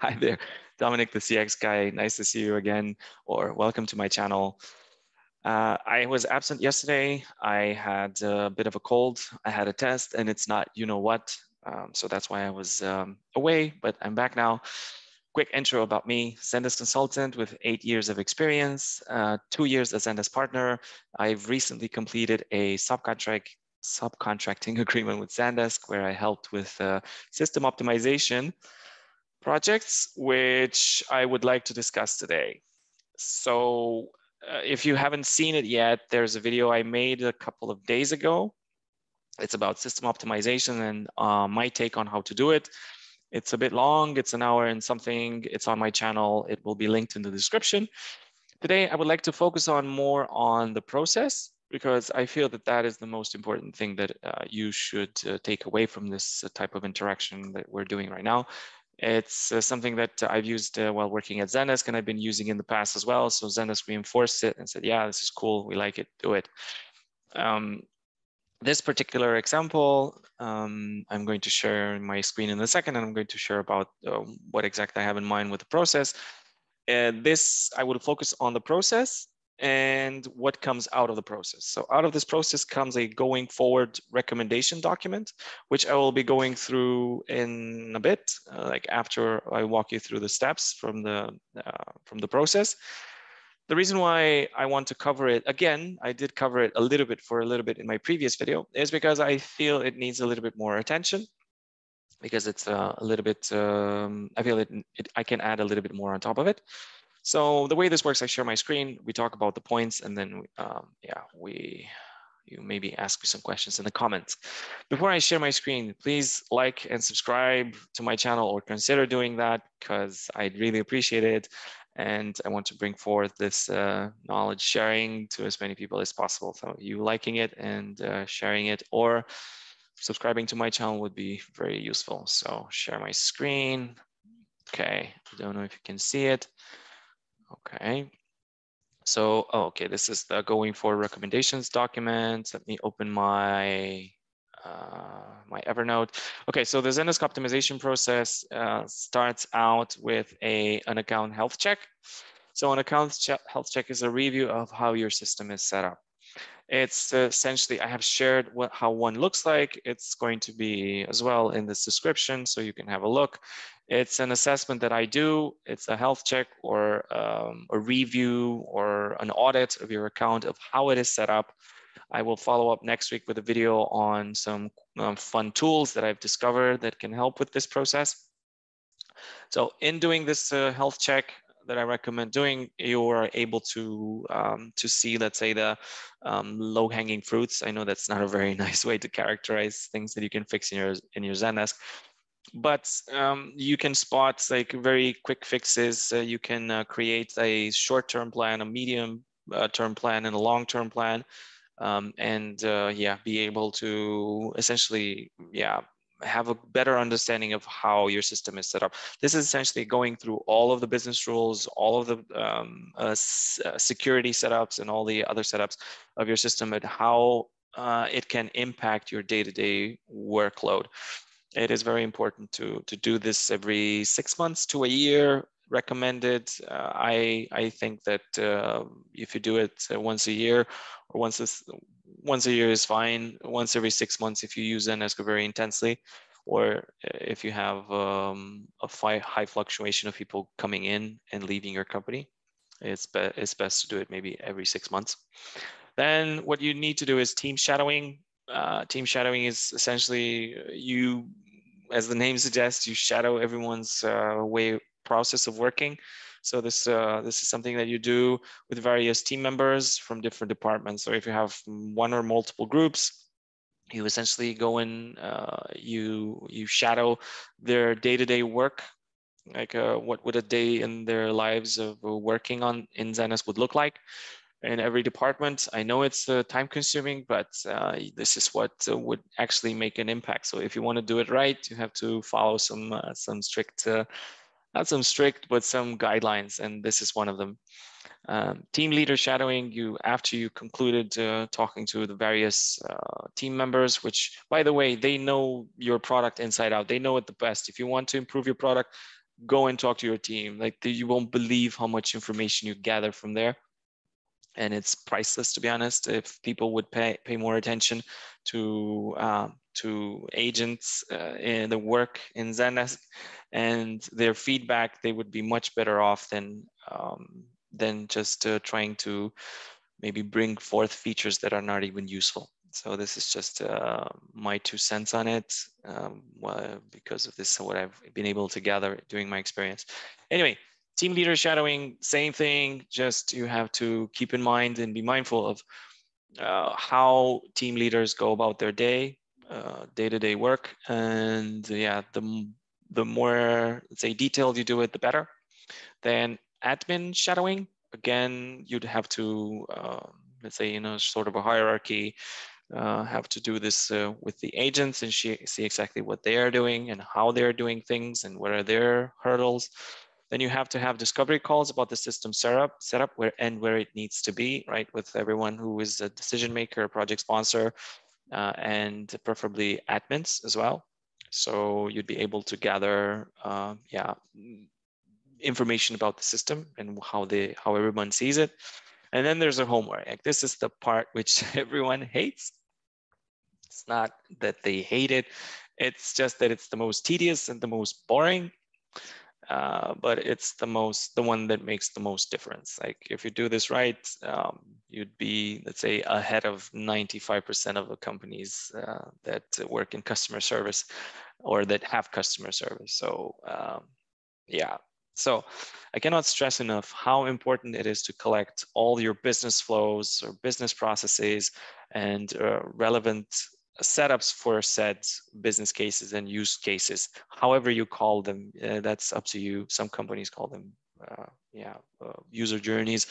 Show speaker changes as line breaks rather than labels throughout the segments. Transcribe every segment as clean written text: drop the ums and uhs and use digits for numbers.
Hi there, Dominic, the CX guy. Nice to see you again, or welcome to my channel. I was absent yesterday. I had a bit of a cold. I had a test, and it's not you know what. So that's why I was away, but I'm back now. Quick intro about me: Zendesk consultant with 8 years of experience, 2 years as Zendesk partner. I've recently completed a subcontracting agreement with Zendesk, where I helped with system optimization projects, which I would like to discuss today. So if you haven't seen it yet, there's a video I made a couple of days ago. It's about system optimization and my take on how to do it. It's a bit long, it's an hour and something. It's on my channel. It will be linked in the description. Today, I would like to focus on more on the process, because I feel that that is the most important thing that you should take away from this type of interaction that we're doing right now. It's something that I've used while working at Zendesk, and I've been using in the past as well. So Zendesk reinforced it and said, yeah, this is cool. We like it. Do it. This particular example, I'm going to share my screen in a second, and I'm going to share about what exactly I have in mind with the process. This, I will focus on the process and what comes out of the process. So out of this process comes a going forward recommendation document, which I will be going through in a bit, like after I walk you through the steps from the process. The reason why I want to cover it again, I did cover it a little bit in my previous video, is because I feel it needs a little bit more attention, because it's a little bit, I feel I can add a little bit more on top of it. So the way this works, I share my screen, we talk about the points, and then you maybe ask me some questions in the comments. Before I share my screen, please like and subscribe to my channel, or consider doing that, because I'd really appreciate it. And I want to bring forth this knowledge sharing to as many people as possible. So you liking it and sharing it, or subscribing to my channel would be very useful. So share my screen. Okay, I don't know if you can see it. Okay. So, okay, this is the going for recommendations document. Let me open my my Evernote. Okay, so the Zendesk optimization process starts out with an account health check. So an account health check is a review of how your system is set up. It's essentially, I have shared how one looks like. It's going to be as well in this description, so you can have a look. It's an assessment that I do. It's a health check, or a review, or an audit of your account, of how it is set up. I will follow up next week with a video on some fun tools that I've discovered that can help with this process. So in doing this health check that I recommend doing, you are able to see, let's say, the low-hanging fruits. I know that's not a very nice way to characterize things that you can fix in your Zendesk, but you can spot like very quick fixes. You can create a short-term plan, a medium-term plan, and a long-term plan, and be able to essentially have a better understanding of how your system is set up. This is essentially going through all of the business rules, all of the security setups, and all the other setups of your system, and how it can impact your day-to-day workload. It is very important to do this every 6 months to a year. Recommended. I think that if you do it once a year, or once a year is fine. Once every 6 months if you use Zendesk very intensely, or if you have high fluctuation of people coming in and leaving your company, it's best to do it maybe every 6 months. Then what you need to do is team shadowing. Team shadowing is essentially you, as the name suggests, you shadow everyone's process of working. So this is something that you do with various team members from different departments. So if you have one or multiple groups, you essentially go in, you shadow their day-to-day work, like what would a day in their lives of working on in Zendesk would look like. In every department, I know it's time consuming, but this is what would actually make an impact. So if you want to do it right, you have to follow some strict, not some strict, but some guidelines, and this is one of them. Team leader shadowing, after you concluded talking to the various team members, which, by the way, they know your product inside out. They know it the best. If you want to improve your product, go and talk to your team. Like you won't believe how much information you gather from there. And it's priceless, to be honest. If people would pay more attention to agents in the work in Zendesk and their feedback, they would be much better off than just trying to maybe bring forth features that are not even useful. So this is just my 2 cents on it, because of this, what I've been able to gather during my experience. Anyway, team leader shadowing, same thing, just you have to keep in mind and be mindful of how team leaders go about their day-to-day work. And yeah, the more, let's say, detailed you do it, the better. Then admin shadowing, again, you'd have to, let's say, sort of a hierarchy, have to do this with the agents and see exactly what they are doing and how they're doing things and what are their hurdles. Then you have to have discovery calls about the system setup where it needs to be, right, with everyone who is a decision maker, project sponsor, and preferably admins as well. So you'd be able to gather, information about the system and how everyone sees it. And then there's a homework. Like, this is the part which everyone hates. It's not that they hate it. It's just that it's the most tedious and the most boring. But it's the one that makes the most difference. Like, if you do this right, you'd be, let's say, ahead of 95% of the companies that work in customer service or that have customer service. So yeah. So I cannot stress enough how important it is to collect all your business flows or business processes and relevant setups for said business cases and use cases, however you call them. That's up to you. Some companies call them user journeys.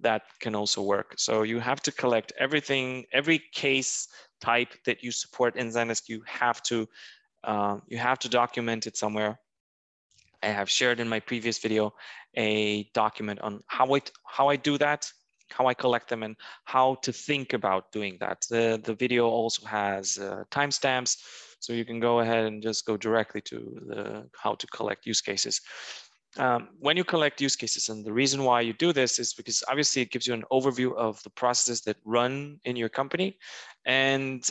That can also work. So you have to collect everything, every case type that you support in Zendesk. You have to document it somewhere. I have shared in my previous video a document on how I do that, how I collect them, and how to think about doing that. The video also has timestamps, so you can go ahead and just go directly to the how to collect use cases. When you collect use cases, and the reason why you do this is because obviously it gives you an overview of the processes that run in your company, and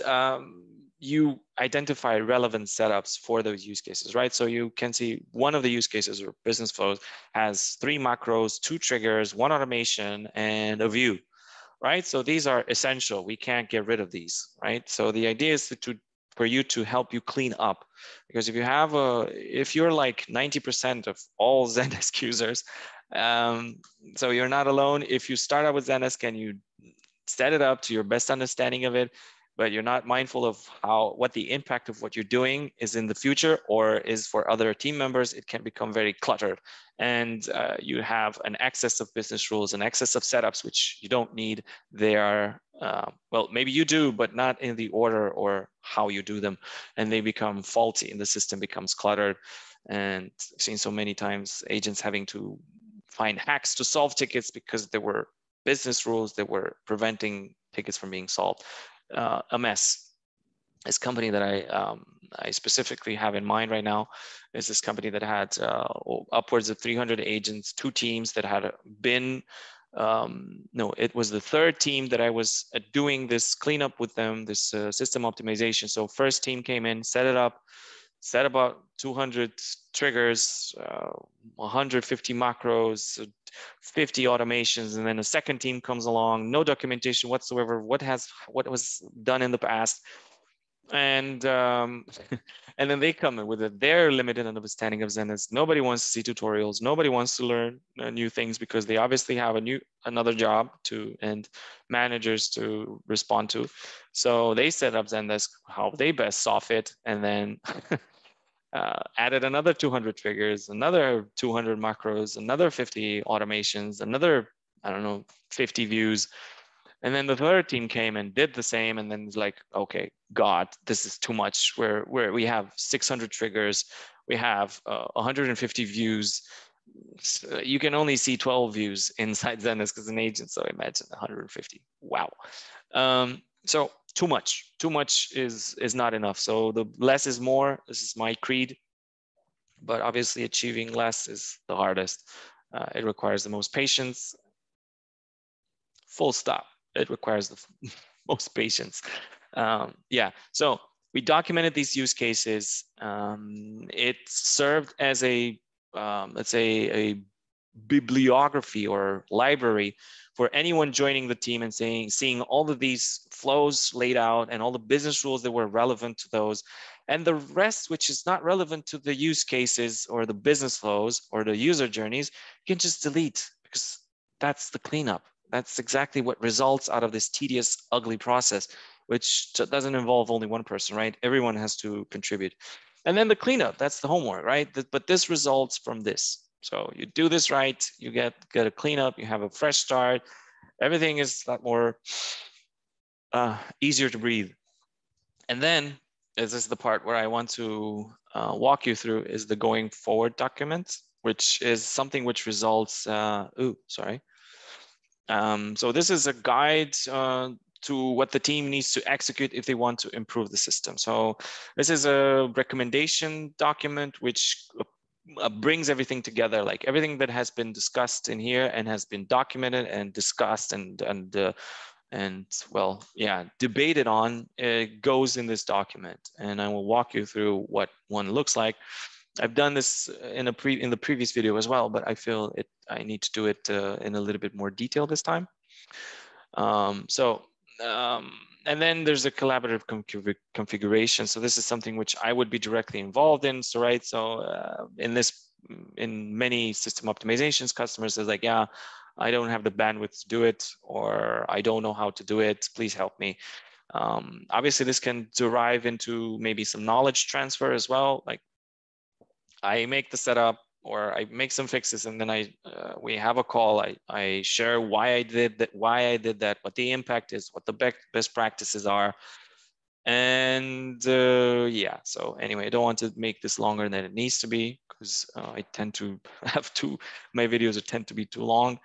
you identify relevant setups for those use cases, right? So you can see one of the use cases or business flows has 3 macros, 2 triggers, 1 automation, and a view, right? So these are essential. We can't get rid of these, right? So the idea is for you to help you clean up, because if you're like 90% of all Zendesk users, so you're not alone. If you start out with Zendesk and you set it up to your best understanding of it, but you're not mindful of what the impact of what you're doing is in the future or is for other team members, it can become very cluttered. And you have an excess of business rules, an excess of setups, which you don't need. They are, well, maybe you do, but not in the order or how you do them. And they become faulty and the system becomes cluttered. And I've seen so many times agents having to find hacks to solve tickets because there were business rules that were preventing tickets from being solved. A mess. This company that I specifically have in mind right now is this company that had upwards of 300 agents, 2 teams that had been, no, it was the 3rd team that I was doing this cleanup with them, this system optimization. So first team came in, set it up, set about 200 triggers, 150 macros, 50 automations, and then a second team comes along, no documentation whatsoever, what was done in the past, and and then they come in with their limited understanding of Zendesk. Nobody wants to see tutorials, nobody wants to learn new things because they obviously have another job and managers to respond to. So they set up Zendesk how they best saw fit, and then added another 200 triggers, another 200 macros, another 50 automations, another, I don't know, 50 views. And then the 3rd team came and did the same. And then it's like, okay, God, this is too much. We have 600 triggers, we have 150 views. So you can only see 12 views inside Zendesk as an agent. So imagine 150. Wow. So too much is not enough. So the less is more. This is my creed. but obviously achieving less is the hardest. It requires the most patience, full stop. It requires the most patience. Yeah, so we documented these use cases. It served as a, let's say, a bibliography or library for anyone joining the team and seeing all of these flows laid out and all the business rules that were relevant to those. And the rest, which is not relevant to the use cases or the business flows or the user journeys, you can just delete, because that's the cleanup. That's exactly what results out of this tedious, ugly process, which doesn't involve only one person, right? Everyone has to contribute. And then the cleanup, that's the homework, right? But this results from this. So you do this right, you get a cleanup, you have a fresh start. Everything is a lot more easier to breathe. And then this is the part where I want to walk you through is the going forward document, which is something which results, so this is a guide to what the team needs to execute if they want to improve the system. So this is a recommendation document which brings everything together, like everything that has been discussed in here and has been documented and discussed and well, yeah, debated on, goes in this document. And I will walk you through what one looks like. I've done this in the previous video as well, but I feel I need to do it in a little bit more detail this time. And then there's a collaborative configuration. So this is something which I would be directly involved in. So right, so in many system optimizations, customers is like, yeah, I don't have the bandwidth to do it, or I don't know how to do it. Please help me. Obviously, this can derive into maybe some knowledge transfer as well. Like I make the setup or I make some fixes, and then we have a call. I share why I did that, what the impact is, what the best practices are. And yeah, so anyway, I don't want to make this longer than it needs to be, because I tend to have my videos tend to be too long,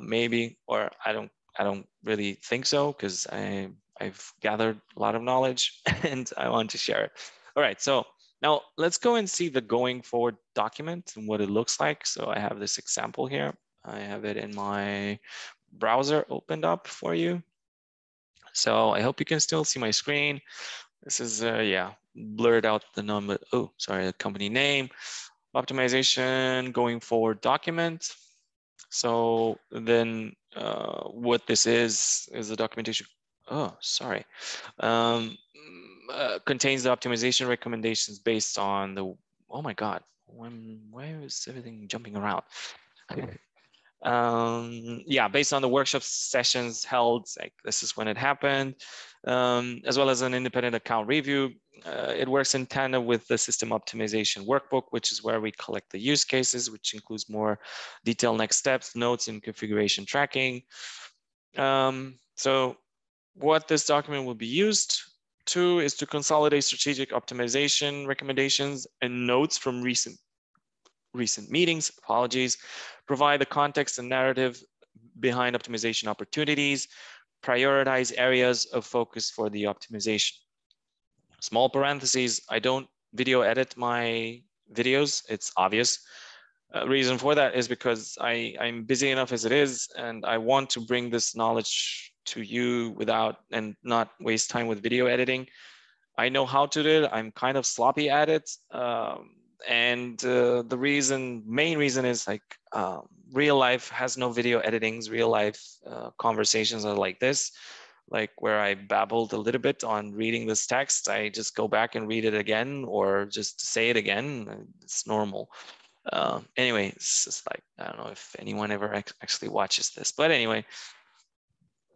maybe, or I don't really think so, because I've gathered a lot of knowledge and I want to share it. All right, so now let's go and see the going forward document and what it looks like. So I have this example here. I have it in my browser opened up for you. So I hope you can still see my screen. This is, yeah, blurred out the number. Oh, sorry, the company name, optimization, going forward document. So then what this is the documentation. Oh, sorry. Contains the optimization recommendations based on the, oh my God, why is everything jumping around? Yeah, based on the workshop sessions held, like this is when it happened, as well as an independent account review. It works in tandem with the system optimization workbook, which is where we collect the use cases, which includes more detailed next steps, notes, and configuration tracking. So what this document will be used to is to consolidate strategic optimization recommendations and notes from recent meetings, provide the context and narrative behind optimization opportunities, prioritize areas of focus for the optimization. Small parentheses, I don't video edit my videos, it's obvious. Reason for that is because I'm busy enough as it is, and I want to bring this knowledge to you without and not waste time with video editing. I know how to do it. I'm kind of sloppy at it. And the main reason is like real life has no video editings. Real life conversations are like this, like where I babbled a little bit on reading this text. I just go back and read it again, or just say it again. It's normal. Anyway, it's just like, I don't know if anyone ever actually watches this, but anyway,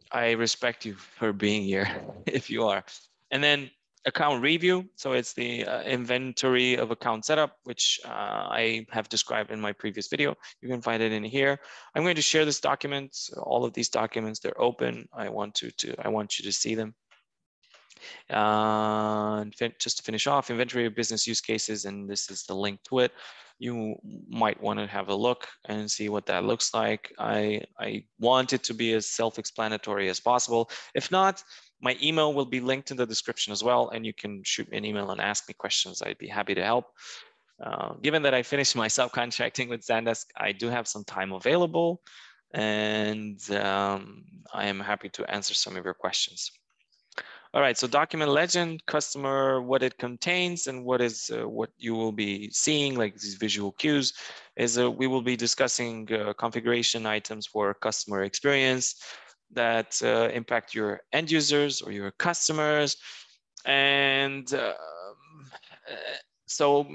I respect you for being here if you are. And then account review. So it's the inventory of account setup, which I have described in my previous video. You can find it in here. I'm going to share this document. All of these documents, they're open. I want you to see them. Just to finish off, inventory of business use cases, and this is the link to it. You might want to have a look and see what that looks like. I want it to be as self-explanatory as possible. If not, my email will be linked in the description as well, and you can shoot me an email and ask me questions. I'd be happy to help. Given that I finished my subcontracting with Zendesk, I do have some time available, and I am happy to answer some of your questions. All right, so document legend, customer, what it contains, and what you will be seeing, like these visual cues, is we will be discussing configuration items for customer experience that impact your end users or your customers. And so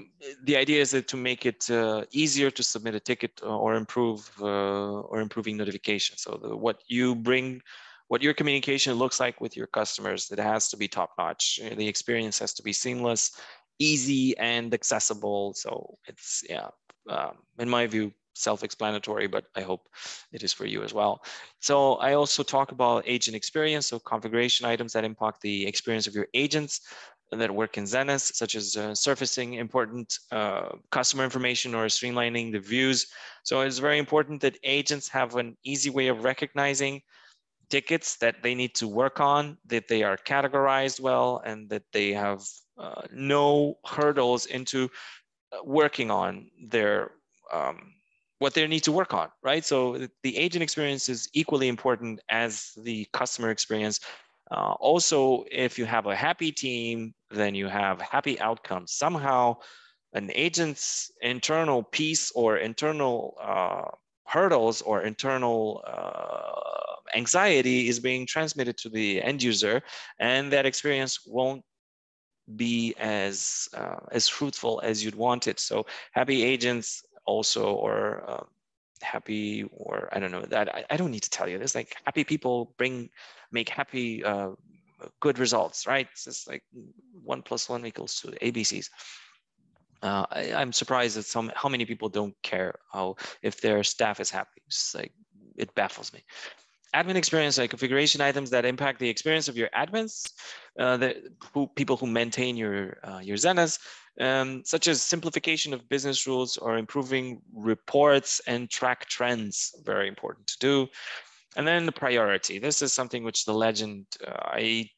the idea is that to make it easier to submit a ticket or improving notification. So what you bring, what your communication looks like with your customers, it has to be top notch. The experience has to be seamless, easy, and accessible. So it's, yeah, in my view, self-explanatory, but I hope it is for you as well. So I also talk about agent experience, so configuration items that impact the experience of your agents that work in Zendesk, such as surfacing important customer information or streamlining the views. So it's very important that agents have an easy way of recognizing tickets that they need to work on, that they are categorized well, and that they have no hurdles into working on their what they need to work on, right? So the agent experience is equally important as the customer experience. Also, if you have a happy team, then you have happy outcomes. Somehow, an agent's internal piece or internal hurdles or internal anxiety is being transmitted to the end user, and that experience won't be as fruitful as you'd want it. So happy agents also, or happy, or I don't know, that I don't need to tell you this, like happy people make happy good results, right? It's just like 1 + 1 = 2 ABCs. I'm surprised at how many people don't care if their staff is happy. It's like, it baffles me. Admin experience, like configuration items that impact the experience of your admins, people who maintain your Zendesk, such as simplification of business rules or improving reports and track trends. Very important to do. And then the priority. This is something which the legend, I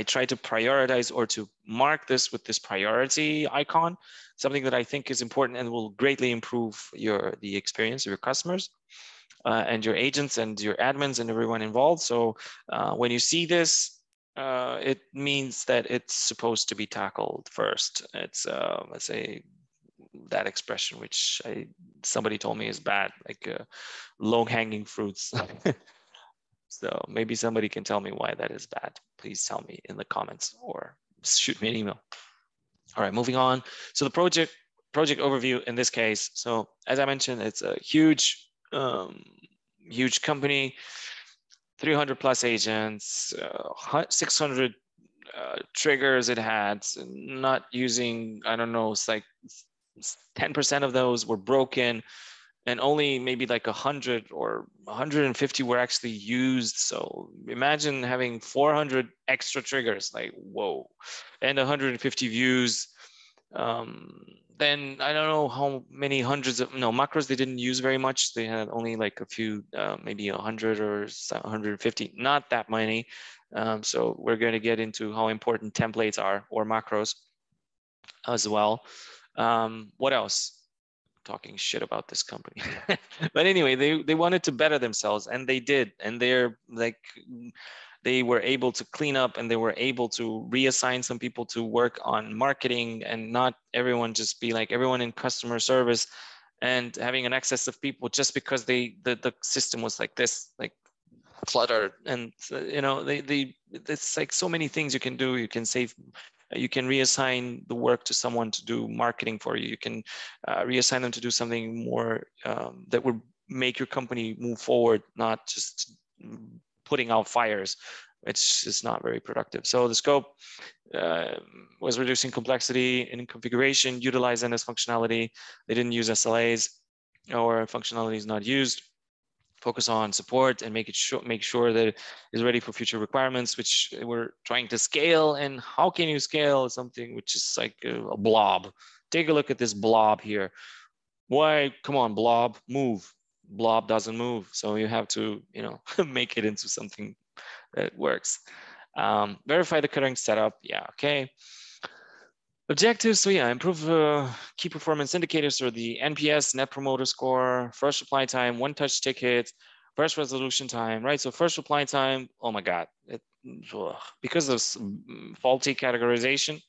try to prioritize or to mark this with this priority icon, something that I think is important and will greatly improve the experience of your customers. And your agents and your admins and everyone involved. So when you see this, it means that it's supposed to be tackled first. It's, let's say, that expression, which somebody told me is bad, like low-hanging fruits. So maybe somebody can tell me why that is bad. Please tell me in the comments or shoot me an email. All right, moving on. So the project overview in this case. So as I mentioned, it's a huge company, 300 plus agents, 600 triggers it had, not using, I don't know, it's like 10% of those were broken, and only maybe like 100 or 150 were actually used. So imagine having 400 extra triggers, like, whoa, and 150 views. Then I don't know how many hundreds of macros they didn't use very much. They had only like a few, maybe 100 or 150, not that many. So we're going to get into how important templates are, or macros as well. What else? Talking shit about this company. But anyway, they wanted to better themselves, and they did. And they're like, they were able to clean up, and they were able to reassign some people to work on marketing, and not everyone just be like everyone in customer service and having an excess of people just because the system was like this, like cluttered. And it's like so many things you can do. You can save, you can reassign the work to someone to do marketing for you. You can reassign them to do something more that would make your company move forward, not just putting out fires. It's just not very productive. So the scope was reducing complexity in configuration, utilize NS functionality. They didn't use SLAs, or functionality is not used. Focus on support and make sure that it is ready for future requirements, which we're trying to scale. And how can you scale something which is like a blob? Take a look at this blob here. Why? Come on, blob, move. Blob doesn't move. So you have to, make it into something that works. Verify the current setup. Yeah, okay. Objectives, so yeah, improve key performance indicators or the NPS, Net Promoter Score, first reply time, one-touch ticket, first resolution time, right? So first reply time, oh my God, because of faulty categorization,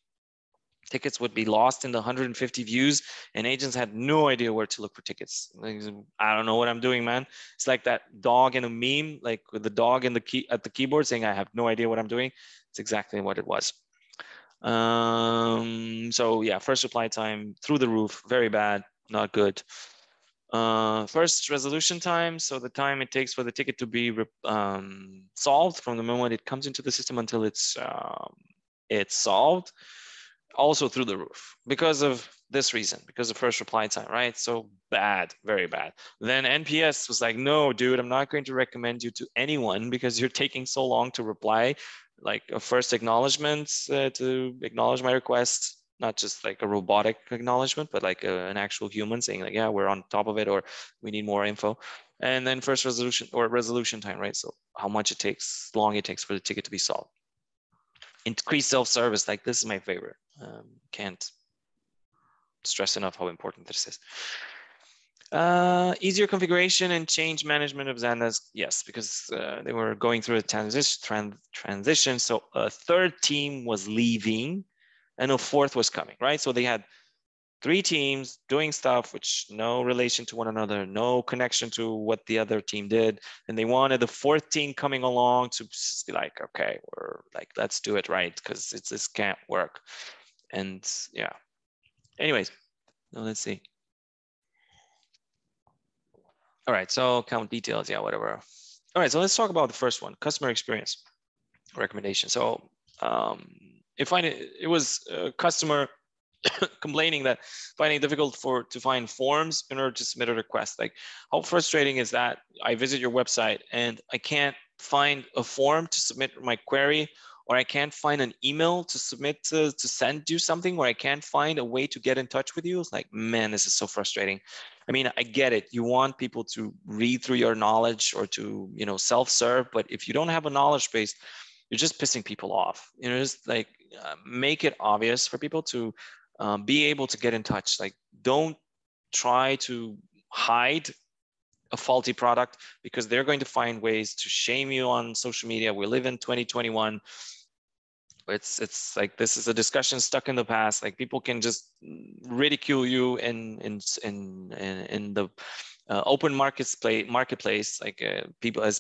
tickets would be lost in the 150 views and agents had no idea where to look for tickets. Like, I don't know what I'm doing, man. It's like that dog in a meme, like with the dog in the key at the keyboard saying, I have no idea what I'm doing. It's exactly what it was. So yeah, first reply time through the roof, very bad, not good. First resolution time, so the time it takes for the ticket to be solved from the moment it comes into the system until it's solved, also through the roof because of this reason, because of first reply time, right? So bad, very bad. Then NPS was like, no, dude, I'm not going to recommend you to anyone because you're taking so long to reply, like a first acknowledgement to acknowledge my request, not just like a robotic acknowledgement, but like an actual human saying like, yeah, we're on top of it, or we need more info. And then first resolution or resolution time, right? So how much it takes, long it takes for the ticket to be solved. Increase self-service, like this is my favorite. Can't stress enough how important this is. Easier configuration and change management of Zendesk, yes, because they were going through a transition. So a third team was leaving and a fourth was coming, right? So they had 3 teams doing stuff which no relation to one another, no connection to what the other team did. And they wanted the 4th team coming along to be like, okay, we're like, let's do it right, because this can't work. And yeah, anyways, let's see. All right, so account details, yeah, whatever. All right, so let's talk about the first one, customer experience recommendation. So if it was a customer complaining that finding it difficult to find forms in order to submit a request. Like, how frustrating is that? I visit your website and I can't find a form to submit my query, or I can't find an email to submit to send you something, or I can't find a way to get in touch with you. It's like, man, this is so frustrating. I mean, I get it. You want people to read through your knowledge or to, self-serve, but if you don't have a knowledge base, you're just pissing people off. Just like make it obvious for people to be able to get in touch. Like, don't try to hide a faulty product, because they're going to find ways to shame you on social media. We live in 2021. It's like, this is a discussion stuck in the past. Like, people can just ridicule you in the open marketplace, like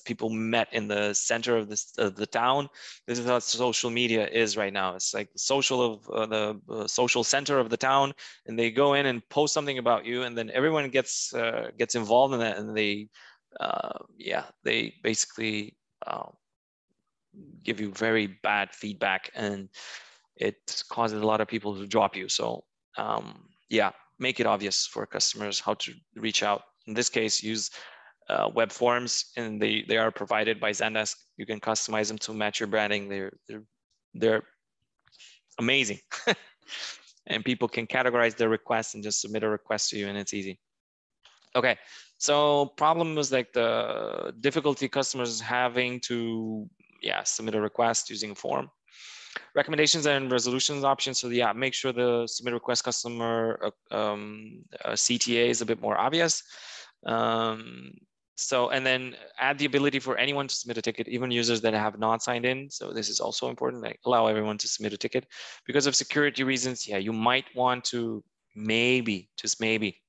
people met in the center of the town. This is how social media is right now. It's like the social center of the town, and they go in and post something about you, and then everyone gets involved in that, and they basically give you very bad feedback, and it causes a lot of people to drop you. So yeah, make it obvious for customers how to reach out. In this case, use web forms, and they are provided by Zendesk. You can customize them to match your branding. They're amazing. And people can categorize their requests and just submit a request to you, and it's easy. Okay, so problem was like the difficulty customers having to submit a request using a form. Recommendations and resolutions options. So yeah, make sure the submit request customer CTA is a bit more obvious. And then add the ability for anyone to submit a ticket, even users that have not signed in. So this is also important, like allow everyone to submit a ticket. Because of security reasons, yeah, you might want to just maybe,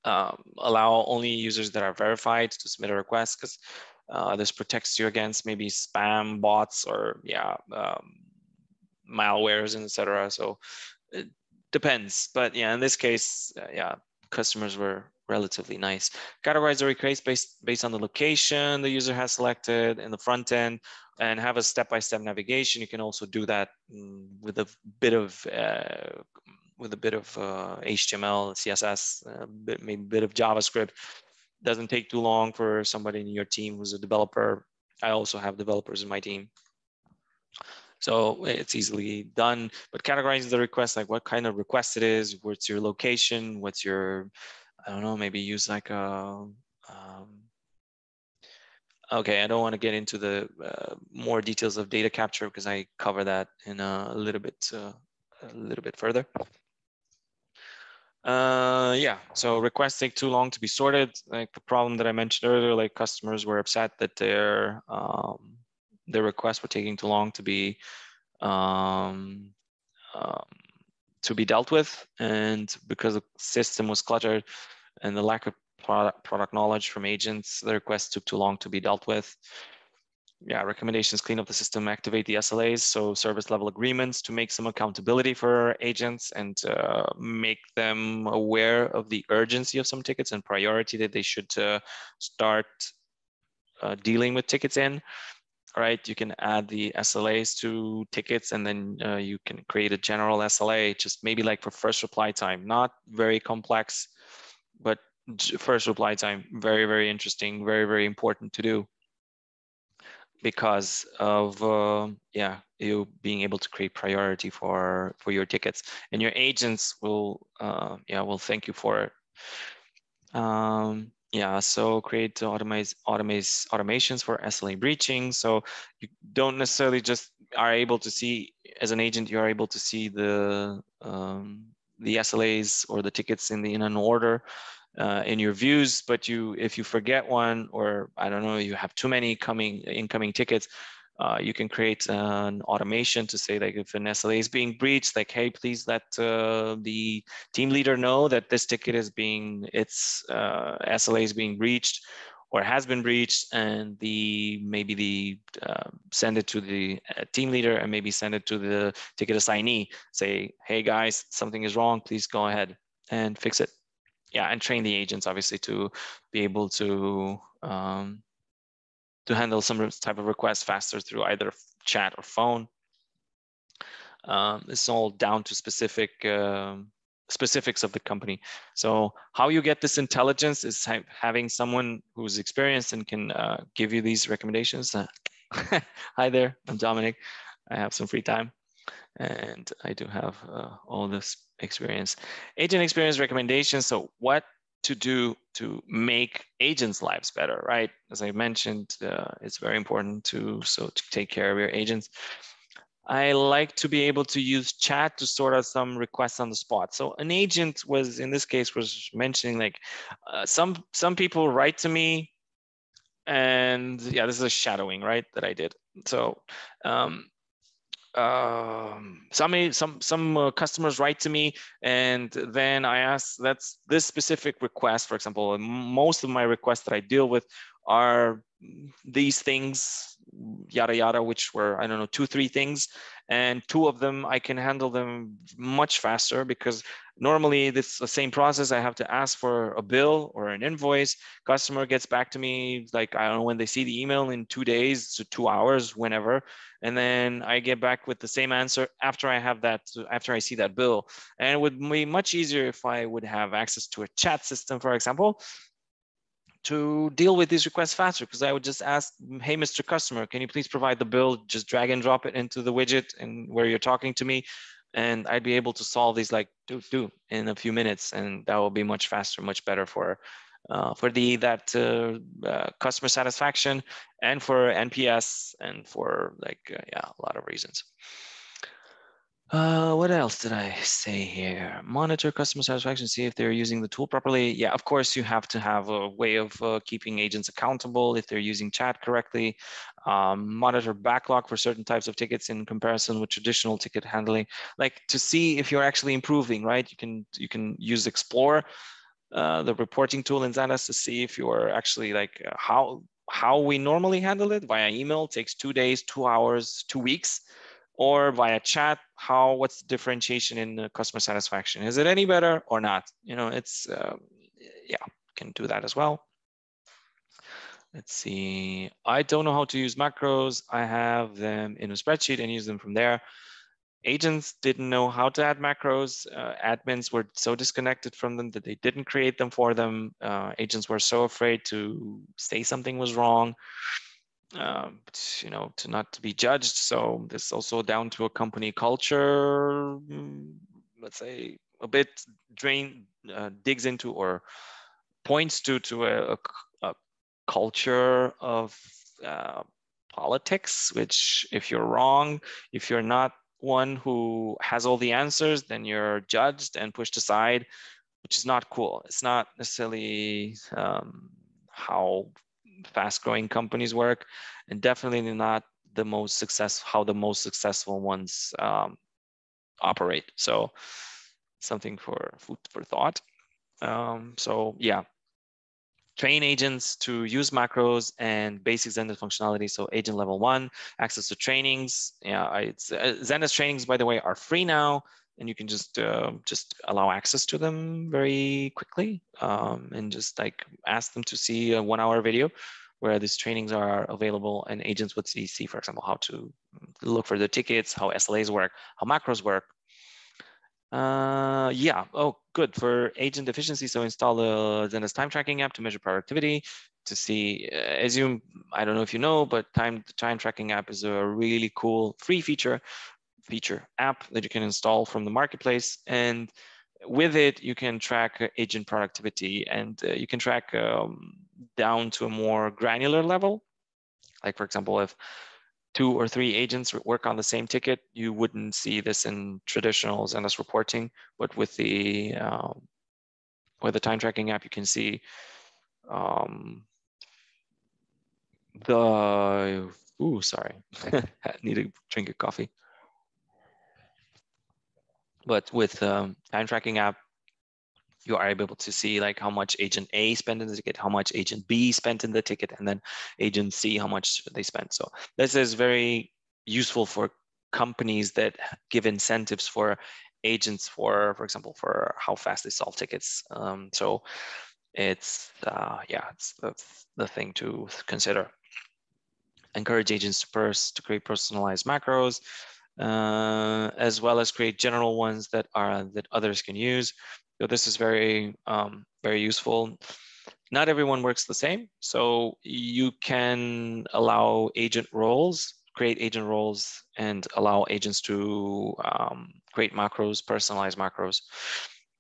allow only users that are verified to submit a request, because this protects you against maybe spam bots or malwares and etc. So it depends, but yeah, in this case, customers were relatively nice. Categorize the request based on the location the user has selected in the front end, and have a step-by-step navigation. You can also do that with a bit of HTML, CSS, maybe a bit of JavaScript. Doesn't take too long for somebody in your team who's a developer. I also have developers in my team, so it's easily done. But categorizing the request, like what kind of request it is, what's your location, what's your, I don't know, maybe use like a, okay, I don't want to get into the more details of data capture, because I cover that in a little bit a little bit further. Yeah, so requests take too long to be sorted. Like the problem that I mentioned earlier, like customers were upset that their requests were taking too long um, um, to be dealt with, and because the system was cluttered and the lack of product knowledge from agents, the requests took too long to be dealt with. Yeah, recommendations: clean up the system, activate the SLAs, so service level agreements, to make some accountability for agents and make them aware of the urgency of some tickets and priority that they should start dealing with tickets in. All right, you can add the SLAs to tickets, and then you can create a general SLA, just maybe like for first reply time, not very complex, but first reply time, very, very interesting, very, very important to do, because of yeah, you being able to create priority for your tickets, and your agents will yeah, will thank you for it. Yeah, so create automations for SLA breaching. So you don't necessarily just are able to see, as an agent, you are able to see the SLAs or the tickets in an order in your views, but if you forget one, or I don't know, you have too many incoming tickets, you can create an automation to say, like, if an SLA is being breached, like, hey, please let the team leader know that this ticket is its SLA is being breached or has been breached, and send it to the team leader, and maybe send it to the ticket assignee. Say, hey guys, something is wrong. Please go ahead and fix it. Yeah, and train the agents obviously to be able to handle some type of request faster through either chat or phone. It's all down to specifics of the company. So how you get this intelligence is having someone who's experienced and can give you these recommendations. Hi there, I'm Dominic. I have some free time, and I do have all this experience. Agent experience recommendations. So what to do to make agents' lives better, right? As I mentioned, it's very important to take care of your agents. I like to be able to use chat to sort out some requests on the spot. So an agent was, in this case, was mentioning, like, some people write to me, and yeah, this is a shadowing, right, that I did. So some customers write to me, and then I ask, that's this specific request, for example. Most of my requests that I deal with are these things, yada yada, which were, I don't know, 2-3 things, and 2 of them I can handle them much faster, because normally it's the same process. I have to ask for a bill or an invoice. Customer gets back to me, like, I don't know, when they see the email, in 2 days to 2 hours, whenever, and then I get back with the same answer after I see that bill. And it would be much easier if I would have access to a chat system, for example, to deal with these requests faster, because I would just ask, hey, Mr. Customer, can you please provide the bill? Just drag and drop it into the widget and where you're talking to me, and I'd be able to solve these, like, in a few minutes, and that will be much faster, much better for customer satisfaction, and for NPS, and for, like, yeah, a lot of reasons. What else did I say here? Monitor customer satisfaction, see if they're using the tool properly. Yeah, of course, you have to have a way of keeping agents accountable if they're using chat correctly. Monitor backlog for certain types of tickets in comparison with traditional ticket handling, like, to see if you're actually improving, right? You can use Explore, the reporting tool in Zendesk, to see if you're actually, like, how we normally handle it via email takes 2 days, 2 hours, 2 weeks, or via chat, what's the differentiation in customer satisfaction? Is it any better or not? It's yeah, can do that as well. Let's see. I don't know how to use macros. I have them in a spreadsheet and use them from there. Agents didn't know how to add macros. Admins were so disconnected from them that they didn't create them for them. Agents were so afraid to say something was wrong, to not be judged. So this is also down to a company culture, let's say, a bit digs into or points to a culture of politics, which, if you're wrong, if you're not one who has all the answers, then you're judged and pushed aside, which is not cool. It's not necessarily how fast-growing companies work, and definitely not the most how the most successful ones operate. So something for food for thought. So yeah, train agents to use macros and basic Zendesk functionality. So agent level 1, access to trainings. Yeah, Zendesk trainings, by the way, are free now, and you can just allow access to them very quickly, and just like ask them to see a 1-hour video where these trainings are available, and agents would see, for example, how to look for the tickets, how SLAs work, how macros work. Yeah, oh, good. For agent efficiency, so install the Zendesk time tracking app to measure productivity, to see, I don't know if you know, but time tracking app is a really cool free feature app that you can install from the marketplace. And with it, you can track agent productivity, and you can track down to a more granular level. Like, for example, if 2 or 3 agents work on the same ticket, you wouldn't see this in traditional Zendesk reporting, but with the time tracking app, you can see sorry, I need to drink a coffee. But with time tracking app, you are able to see like how much agent A spent in the ticket, how much agent B spent in the ticket, and then agent C, how much they spent. So this is very useful for companies that give incentives for agents for example, for how fast they solve tickets. So it's it's the thing to consider. Encourage agents to create personalized macros, as well as create general ones that others can use. So this is very very useful. Not everyone works the same, so you can allow create agent roles, and allow agents to create macros, personalized macros,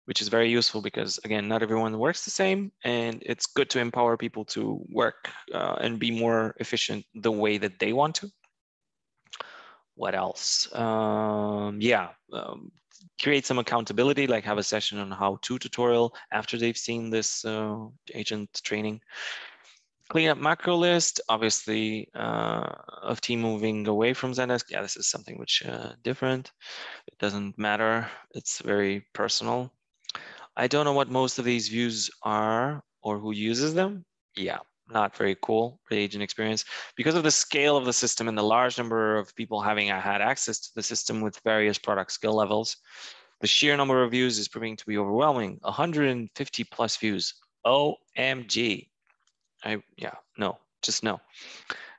which is very useful because, again, not everyone works the same, and it's good to empower people to work and be more efficient the way that they want to. What else? Create some accountability, like have a session on how-to tutorial after they've seen this agent training. Clean up macro list, obviously, of team moving away from Zendesk. Yeah, this is something which different. It doesn't matter. It's very personal. I don't know what most of these views are or who uses them. Yeah, not very cool for the agent experience. Because of the scale of the system and the large number of people having had access to the system with various product skill levels, the sheer number of views is proving to be overwhelming. 150 plus views. OMG. No.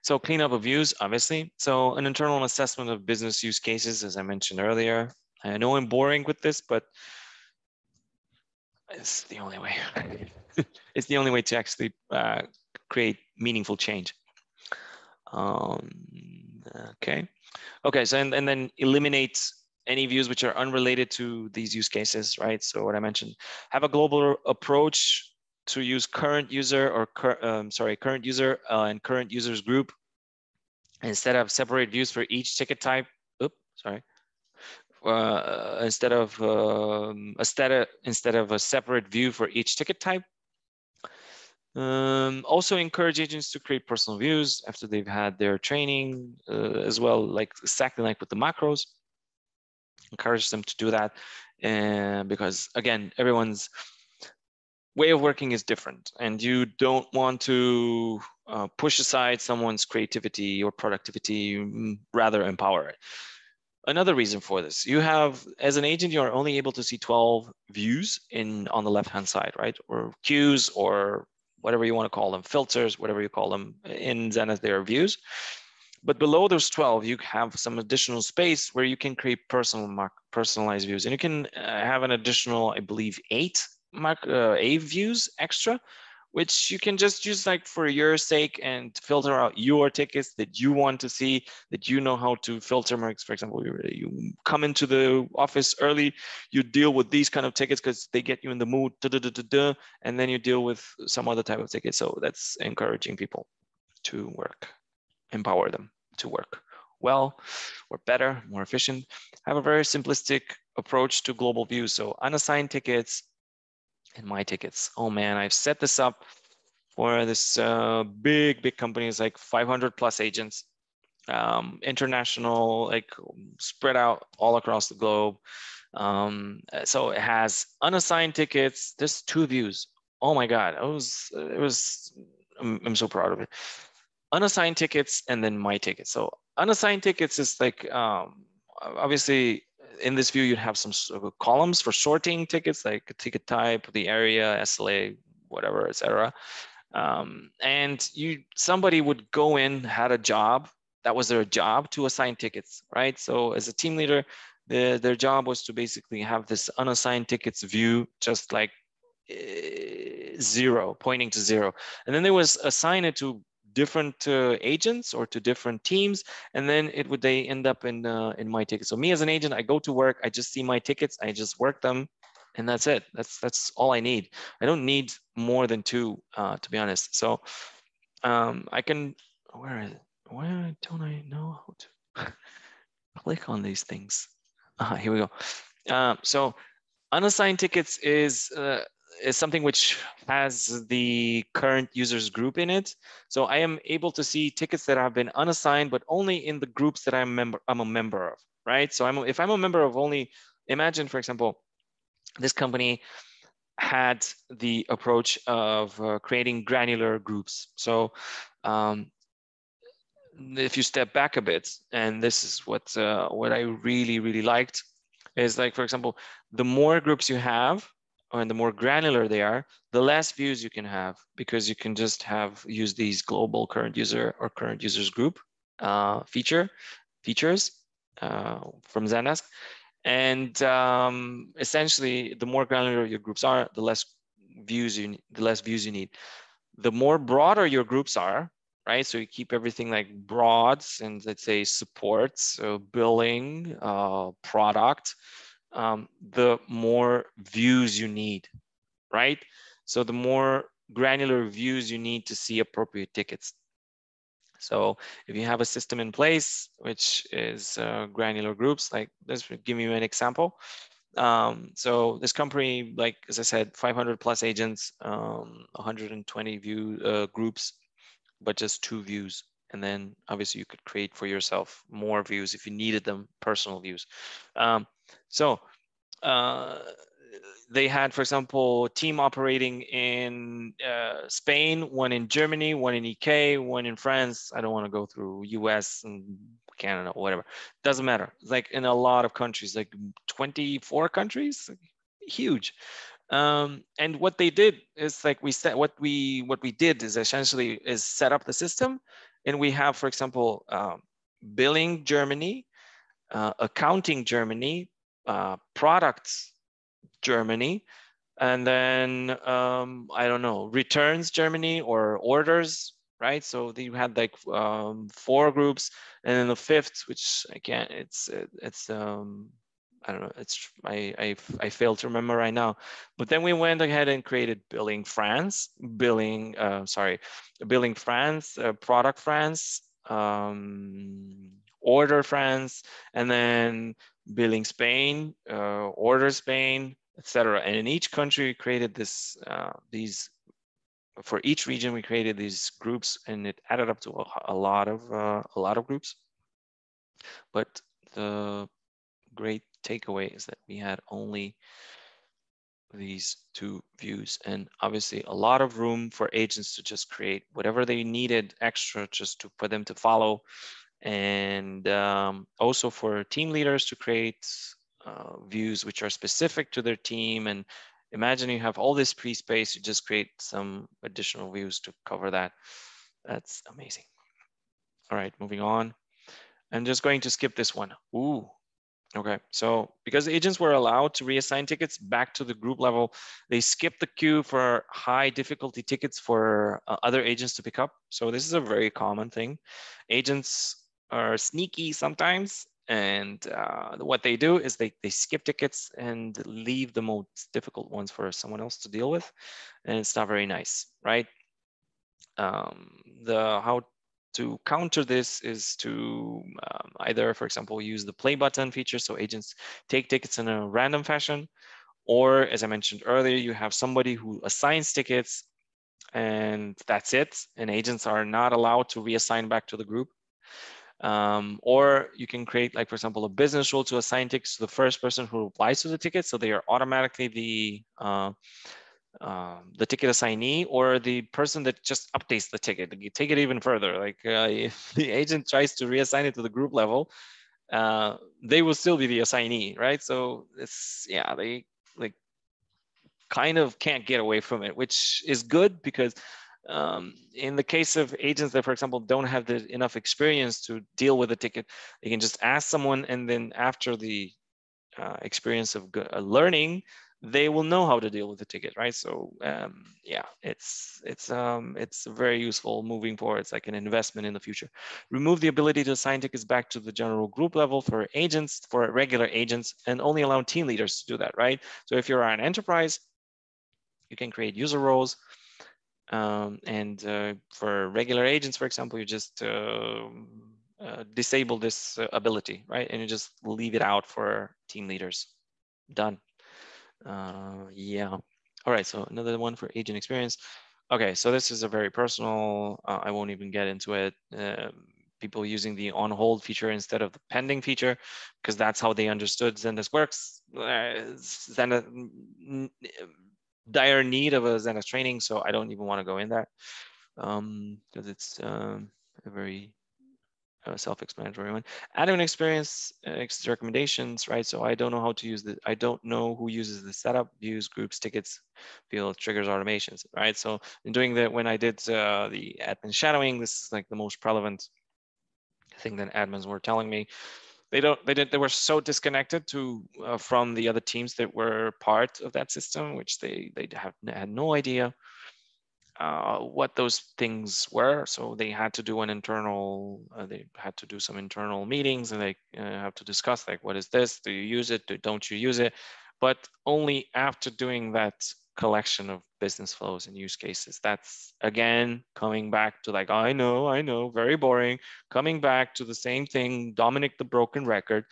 So cleanup of views, obviously. So an internal assessment of business use cases, as I mentioned earlier. I know I'm boring with this, but it's the only way. It's the only way to actually create meaningful change. Okay. So and then eliminate any views which are unrelated to these use cases, right? So what I mentioned, have a global approach to use current user or current user and current users group instead of separate views for each ticket type. Instead of a separate view for each ticket type. Also encourage agents to create personal views after they've had their training as well, like exactly like with the macros. Encourage them to do that, because again, everyone's way of working is different, and you don't want to push aside someone's creativity or productivity, rather empower it. Another reason for this, you have, as an agent, you are only able to see 12 views on the left-hand side, right? Or queues, or whatever you want to call them, filters, whatever you call them. In Zendesk, they are views. But below those 12, you have some additional space where you can create personalized views. And you can have an additional, I believe, 8 views extra, which you can just use like for your sake and filter out your tickets that you want to see, that you know how to filter. For example, you come into the office early, you deal with these kind of tickets because they get you in the mood, and then you deal with some other type of ticket. So that's encouraging people to work, empower them to work well or better, more efficient. I have a very simplistic approach to global views. So unassigned tickets and my tickets. Oh man, I've set this up for this big companies, like 500 plus agents, international, like spread out all across the globe. So it has unassigned tickets. There's 2 views. Oh my God, I'm so proud of it. Unassigned tickets and then my tickets. So unassigned tickets is like, obviously in this view, you'd have some sort of columns for sorting tickets, like ticket type, the area, SLA, whatever, etc. And somebody would go in, had a job, that was their job, to assign tickets, right? So as a team leader, their job was to basically have this unassigned tickets view, just like 0, pointing to 0. And then there was assign it to different agents or to different teams, and then they end up in my tickets. So me as an agent, I go to work, I just see my tickets, I just work them, and that's it. That's all I need. I don't need more than 2, to be honest. So I can, where don't I know how to click on these things? Here we go. So unassigned tickets is something which has the current users group in it. So I am able to see tickets that have been unassigned, but only in the groups that I'm a member of, right? So if I'm a member of only, imagine, for example, this company had the approach of creating granular groups. So if you step back a bit, and this is what I really liked, is like, for example, the more groups you have, and the more granular they are, the less views you can have, because you can just use these global current user or current users group features from Zendesk. And essentially, the more granular your groups are, the less views you need. The more broader your groups are, right? So you keep everything like broad and, let's say, support, so billing, product, the more views you need, right? So the more granular views you need to see appropriate tickets. So if you have a system in place, which is granular groups, like this, would give you an example. So this company, like, as I said, 500 plus agents, 120 view groups, but just 2 views. And then obviously you could create for yourself more views if you needed them, personal views. So they had, for example, team operating in Spain, one in Germany, one in EK, one in France. I don't want to go through US and Canada, whatever. Doesn't matter. Like in a lot of countries, like 24 countries, huge. And what they did is, like, what we did is essentially is set up the system, and we have, for example, billing Germany, accounting Germany, products Germany, and then I don't know, returns Germany or orders, right? So you had like 4 groups, and then the 5th, which I can't, it's I don't know, I failed to remember right now. But then we went ahead and created billing France, billing France, product France, order France, and then billing Spain, order Spain, etc. And in each country, we created these. For each region, we created these groups, and it added up to a lot of groups. But the great takeaway is that we had only these 2 views, and obviously a lot of room for agents to just create whatever they needed extra, just for them to follow, and also for team leaders to create views which are specific to their team. And imagine you have all this pre-space, you just create some additional views to cover that. That's amazing. All right, moving on. I'm just going to skip this one. Ooh. Okay, so because agents were allowed to reassign tickets back to the group level, they skipped the queue for high difficulty tickets for other agents to pick up. So this is a very common thing. Agents are sneaky sometimes, and what they do is they skip tickets and leave the most difficult ones for someone else to deal with, and it's not very nice, right? How to counter this is to either, for example, use the play button feature, so agents take tickets in a random fashion, or as I mentioned earlier, you have somebody who assigns tickets and that's it, and agents are not allowed to reassign back to the group. Or you can create, like, for example, a business rule to assign tickets to the first person who replies to the ticket, so they are automatically the ticket assignee, or the person that just updates the ticket. You take it even further, like if the agent tries to reassign it to the group level, they will still be the assignee, right? So it's, yeah, they like kind of can't get away from it, which is good because in the case of agents that, for example, don't have enough experience to deal with a ticket, they can just ask someone, and then after the experience of learning, they will know how to deal with the ticket, right? So yeah, it's very useful moving forward. It's like an investment in the future. Remove the ability to assign tickets back to the general group level for agents, for regular agents, and only allow team leaders to do that, right? So if you're an enterprise, you can create user roles. And for regular agents, for example, you just disable this ability, right? And you just leave it out for team leaders. Done. Yeah. All right, so another one for agent experience. Okay, so this is a very personal, I won't even get into it. People using the on hold feature instead of the pending feature, because that's how they understood Zendesk works. Zendesk, dire need of a Zendesk training, so I don't even want to go in that because it's a very self-explanatory one. Admin experience recommendations, right? So I don't know how to use the, I don't know who uses the setup, views, groups, tickets, field, triggers, automations, right? So in doing that, when I did the admin shadowing, this is like the most relevant thing that admins were telling me. They were so disconnected to from the other teams that were part of that system, which they had no idea what those things were. So they had to do an internal, they had to do some internal meetings, and they have to discuss, like, what is this? Do you use it? Don't you use it? But only after doing that collection of business flows and use cases. That's, again, coming back to, like, I know, very boring, coming back to the same thing, Dominic the broken record.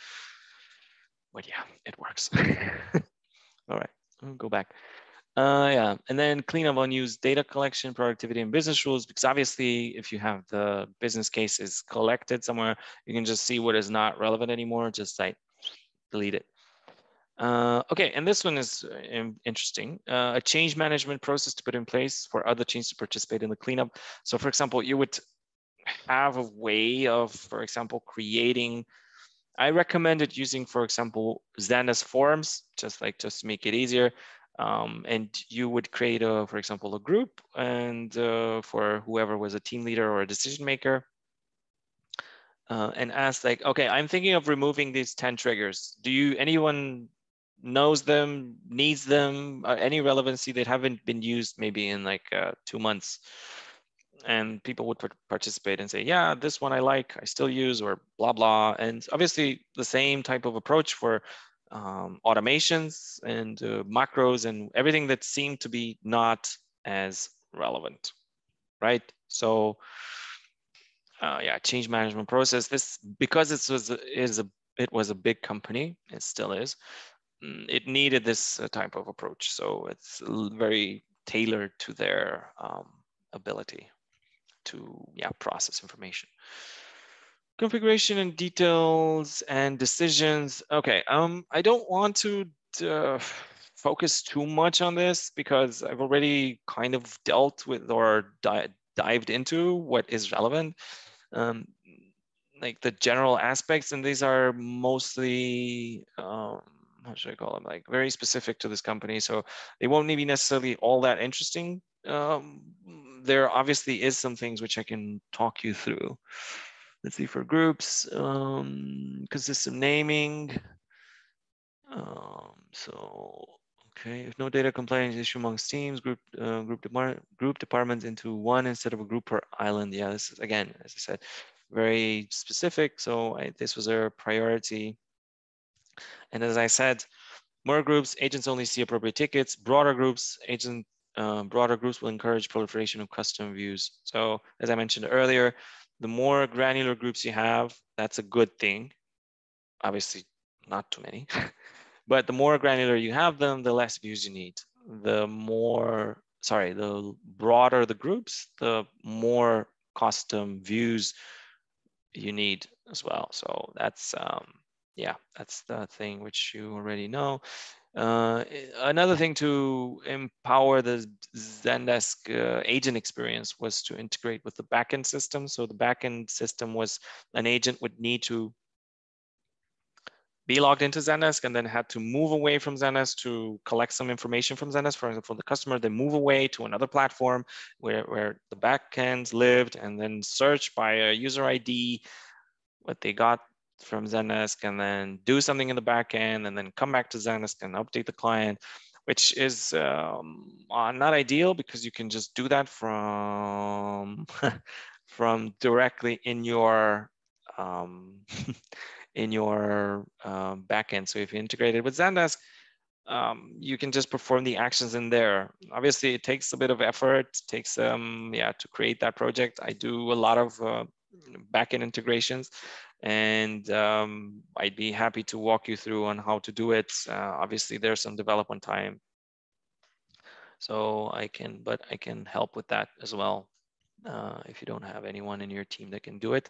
But yeah, it works. All right, I'll go back. Yeah, and then clean up unused data collection, productivity, and business rules, because obviously if you have the business cases collected somewhere, you can just see what is not relevant anymore, just like delete it. Okay, and this one is interesting. A change management process to put in place for other teams to participate in the cleanup. So for example, you would have a way of, for example, creating, I recommended using, for example, Zendesk forums, just to make it easier. And you would create for example, a group, and for whoever was a team leader or a decision maker, and ask, like, okay, I'm thinking of removing these 10 triggers. Anyone knows them, needs them, any relevancy that haven't been used maybe in like 2 months? And people would participate and say, yeah, this one I still use, or blah, blah. And obviously the same type of approach for automations and macros and everything that seemed to be not as relevant, right? So yeah, change management process. This, because it was a big company, it still is. It needed this type of approach. So it's very tailored to their ability to, yeah, process information. Configuration and details and decisions. Okay, I don't want to focus too much on this because I've already kind of dealt with or dived into what is relevant. Like the general aspects, and these are mostly, how should I call them, like very specific to this company. So they won't be necessarily all that interesting. There obviously is some things which I can talk you through. Let's see, for groups, consistent naming. So, okay, if no data compliance issue amongst teams, group departments into one instead of a group per island. Yeah, this is, again, as I said, very specific. So this was a priority. And as I said, more groups, agents only see appropriate tickets. Broader groups, broader groups will encourage proliferation of custom views. So as I mentioned earlier, The more granular groups you have, that's a good thing. Obviously, not too many, but the more granular you have them, the less views you need. The broader the groups, the more custom views you need as well. So that's, yeah, that's the thing which you already know. Another thing to empower the Zendesk agent experience was to integrate with the backend system. So the backend system was an agent would need to be logged into Zendesk and then had to move away from Zendesk to collect some information from Zendesk. For example, the customer, they move away to another platform where the backends lived and then search by a user ID what they got from Zendesk and then do something in the backend and then come back to Zendesk and update the client, which is not ideal because you can just do that from from directly in your in your backend. So if you integrate it with Zendesk, you can just perform the actions in there. Obviously, it takes a bit of effort. It takes yeah, to create that project. I do a lot of backend integrations, and I'd be happy to walk you through on how to do it. Obviously, there's some development time, so I can help with that as well. If you don't have anyone in your team that can do it.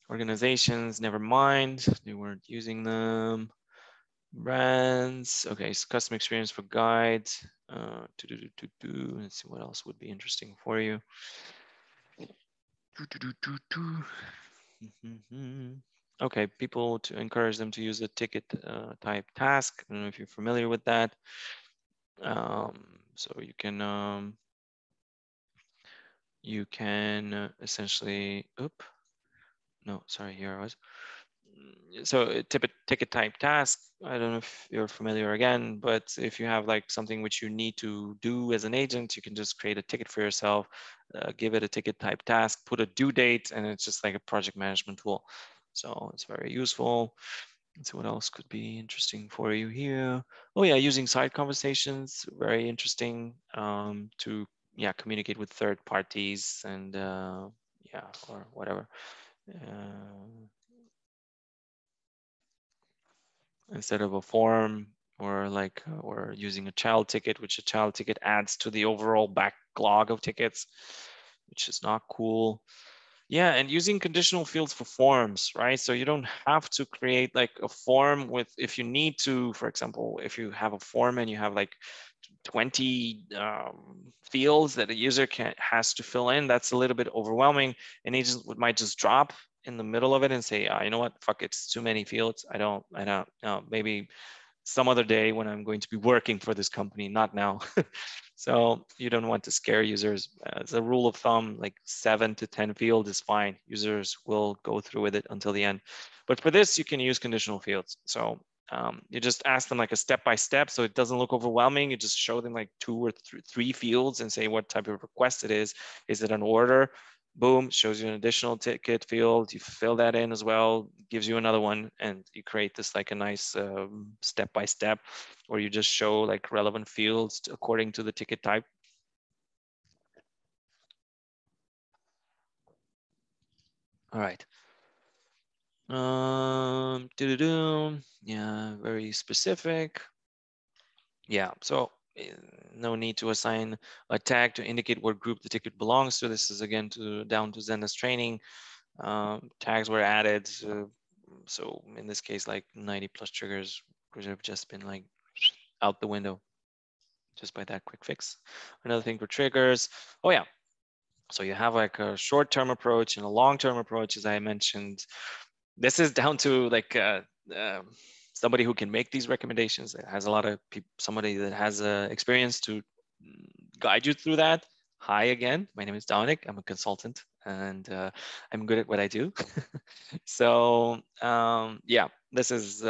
Organizations, never mind. They weren't using them. Brands. Okay, so custom experience for guides. Let's see what else would be interesting for you. Okay, people to encourage them to use a ticket type task. I don't know if you're familiar with that. So you can essentially, no, sorry, here I was. So a ticket type task, I don't know if you're familiar again, but if you have like something which you need to do as an agent, you can just create a ticket for yourself, give it a ticket type task, put a due date, and it's just like a project management tool. So it's very useful. Let's see what else could be interesting for you here. Oh yeah, using side conversations, very interesting to communicate with third parties and yeah, or whatever. Instead of a form or using a child ticket, which a child ticket adds to the overall backlog of tickets, which is not cool. Yeah, and using conditional fields for forms, right? So you don't have to create like a form with, if you need to, for example, if you have a form and you have like 20 fields that a user has to fill in, that's a little bit overwhelming. An agent might just drop in the middle of it and say, you know what, fuck, it's too many fields. I don't know, maybe some other day when I'm going to be working for this company, not now. So you don't want to scare users. As a rule of thumb, like 7 to 10 fields is fine. Users will go through with it until the end. But for this, you can use conditional fields. So you just ask them like a step-by-step, so it doesn't look overwhelming. You just show them like 2 or 3 fields and say what type of request it is. Is it an order? Boom, shows you an additional ticket field. You fill that in as well, gives you another one, and you create this like a nice step-by-step, or you just show like relevant fields according to the ticket type. All right. Yeah, very specific. Yeah, so no need to assign a tag to indicate what group the ticket belongs to. This is again down to Zendesk training. Tags were added. So in this case, like 90 plus triggers could have just been like out the window just by that quick fix. Another thing for triggers. Oh yeah. So you have like a short-term approach and a long-term approach, as I mentioned. This is down to like somebody who can make these recommendations. It has a lot of people, somebody that has experience to guide you through that. Hi again, my name is Dominic. I'm a consultant and I'm good at what I do. So yeah, this is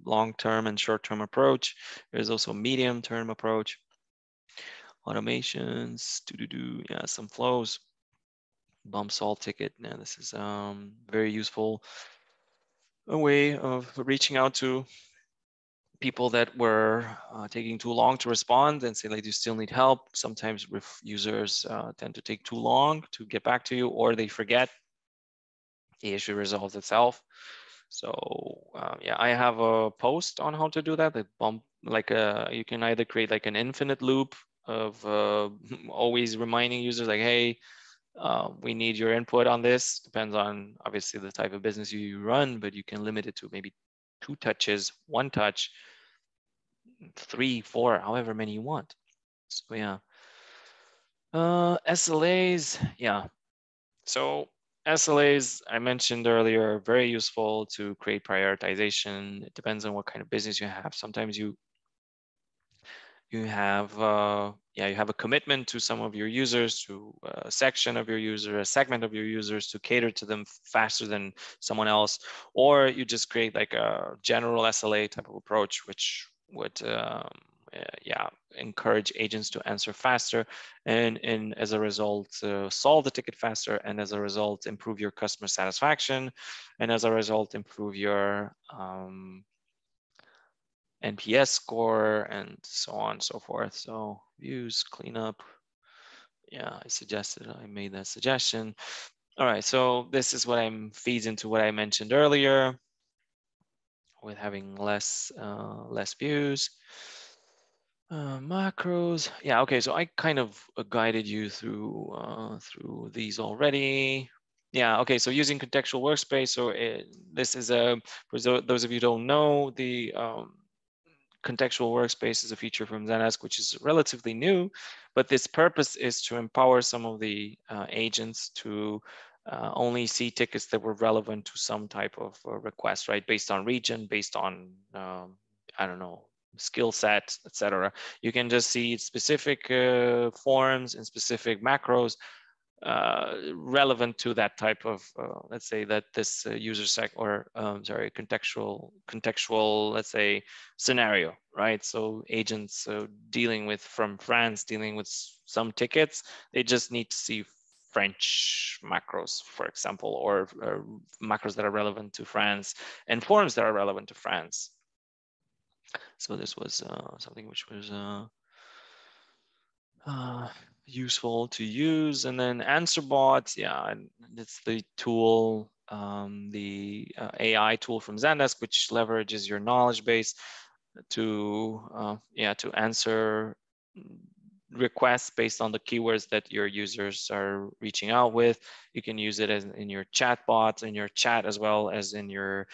long-term and short-term approach. There's also a medium-term approach. Automations, yeah, some flows. Bump solve ticket. Now this is very useful. A way of reaching out to people that were taking too long to respond and say like, do you still need help? Sometimes users tend to take too long to get back to you, or they forget the issue resolves itself. So yeah, I have a post on how to do that. That bump like you can either create like an infinite loop of always reminding users like, hey, we need your input on this. Depends on obviously the type of business you run, but you can limit it to maybe 2 touches, 1 touch, 3, 4, however many you want. So yeah. SLAs, yeah. So SLAs, I mentioned earlier, are very useful to create prioritization. It depends on what kind of business you have. Sometimes you have you have a commitment to some of your users, to a section of your user, a segment of your users, to cater to them faster than someone else, or you just create like a general SLA type of approach, which would yeah, encourage agents to answer faster, and as a result solve the ticket faster, and as a result improve your customer satisfaction, and as a result improve your NPS score, and so on and so forth. So views, cleanup. Yeah, I made that suggestion. All right, so this is what feeds into what I mentioned earlier with having less views. Macros. Yeah, okay, so I kind of guided you through these already. Yeah, okay, so using contextual workspace. So this is for those of you who don't know, the contextual workspace is a feature from Zendesk, which is relatively new, but this purpose is to empower some of the agents to only see tickets that were relevant to some type of request, right? Based on region, based on, I don't know, skill set, etc. You can just see specific forms and specific macros relevant to that type of, let's say that this user sec or sorry, contextual, let's say, scenario, right? So agents dealing with from France, dealing with some tickets, they just need to see French macros, for example, or macros that are relevant to France and forms that are relevant to France. So this was something which was useful to use. And then AnswerBot, yeah, it's the tool, the AI tool from Zendesk, which leverages your knowledge base to yeah, to answer requests based on the keywords that your users are reaching out with. You can use it as in your chat bot, in your chat, as well as in your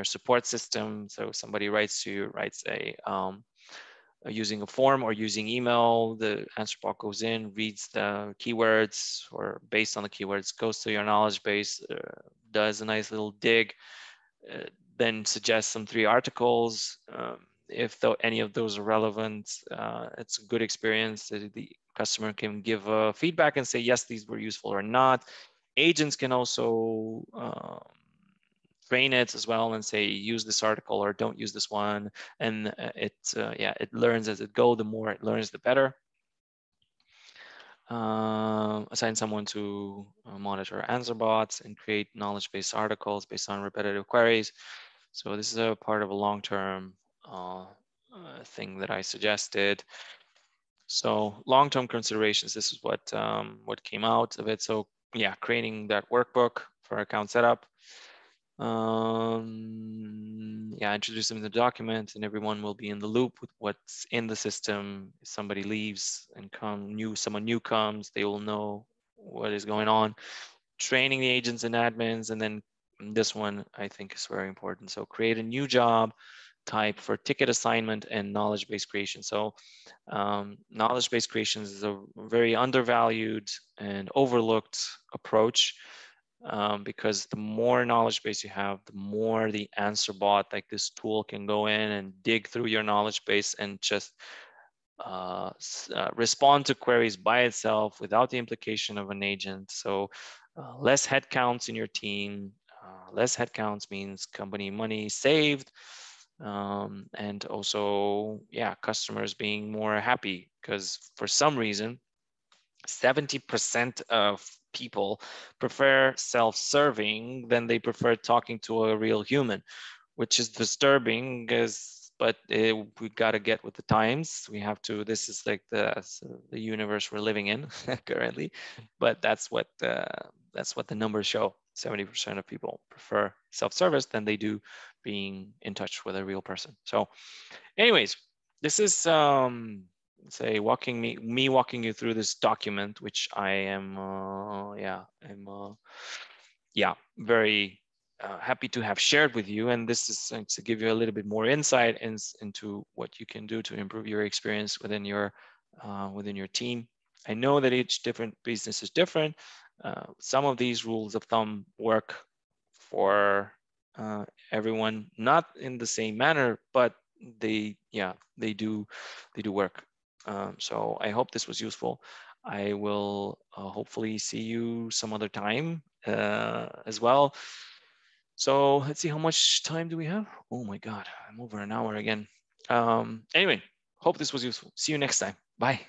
support system. So if somebody writes a using a form or using email, the answer bot goes in, reads the keywords, or based on the keywords, goes to your knowledge base, does a nice little dig, then suggests some 3 articles. If any of those are relevant, it's a good experience. The customer can give feedback and say, yes, these were useful or not. Agents can also train it as well and say, use this article or don't use this one. And yeah, it learns as it goes. The more it learns, the better. Assign someone to monitor answer bots and create knowledge-based articles based on repetitive queries. So this is a part of a long-term thing that I suggested. So long-term considerations, this is what came out of it. So yeah, creating that workbook for account setup. Yeah, introduce them in the document, and everyone will be in the loop with what's in the system. If somebody leaves and someone new comes, they will know what is going on. Training the agents and admins, and then this one I think is very important. So create a new job type for ticket assignment and knowledge-based creation. So knowledge-based creations is a very undervalued and overlooked approach. Because the more knowledge base you have, the more the answer bot, like this tool, can go in and dig through your knowledge base and just respond to queries by itself without the implication of an agent. So less headcounts in your team. Less headcounts means company money saved. And also, yeah, customers being more happy, because for some reason, 70% of people prefer self-serving than they prefer talking to a real human, which is disturbing, but we got to get with the times. We have to, this is like the universe we're living in currently, but that's what That's what the numbers show. 70% of people prefer self-service than they do being in touch with a real person. So anyways, this is say me walking you through this document, which I am very happy to have shared with you. And this is to give you a little bit more insight into what you can do to improve your experience within your team. I know that each different business is different. Some of these rules of thumb work for everyone, not in the same manner, but they do work. So I hope this was useful. I will hopefully see you some other time as well. So let's see, how much time do we have? Oh my God, I'm over an hour again. Anyway, hope this was useful. See you next time. Bye.